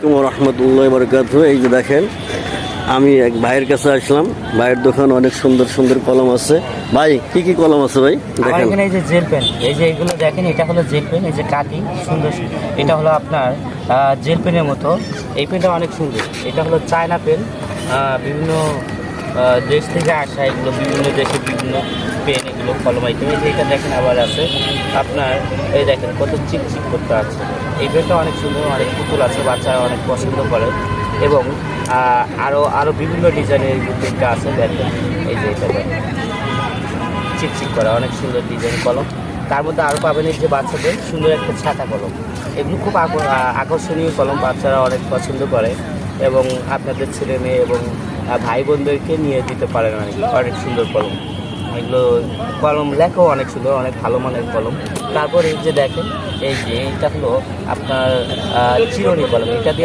রহমতুল্লাহ বরকাত। এই যে দেখেন, আমি এক ভাইয়ের কাছে আসলাম। ভাইয়ের দোকান অনেক সুন্দর সুন্দর কলম আছে। ভাই কি কি কলম আছে ভাই? দেখেন এখানে এই যে জেল পেন, এই যে এগুলো দেখেন, এটা হলো জেল পেন। এই যে কাটি সুন্দর, এটা হলো আপনার জেল পেনের মতো। এই পেনটা অনেক সুন্দর। এটা হলো চায়না পেন, বিভিন্ন দেশ থেকে আসা। এগুলো বিভিন্ন দেশের বিভিন্ন পেন, এগুলো কলম আইটেম। এই যে এটা দেখেন আবার আছে আপনার, এই দেখেন কত চিকচিক করতে আছে। এই পেনটা অনেক সুন্দর, অনেক পুতুল আছে, বাচ্চারা অনেক পছন্দ করে। এবং আরও বিভিন্ন ডিজাইনের এই পেনটা আছে দেখেন। এই যে এটা দেখেন চিকচিক করা অনেক সুন্দর ডিজাইন কলম। তার মধ্যে আরও পাবেন এই যে বাচ্চাদের সুন্দর একটা ছাতা কলম। এগুলো খুব আকর্ষণীয় কলম, বাচ্চারা অনেক পছন্দ করে। এবং আপনাদের ছেলে মেয়ে এবং ভাই বোনদেরকে নিয়ে দিতে পারেন অনেক সুন্দর কলম। এগুলো কলম লেখাও অনেক সুন্দর, অনেক ভালো মানের কলম। তারপর এই যে দেখেন, এই যে এটা হলো আপনার চিরুনি কলম। এটা দিয়ে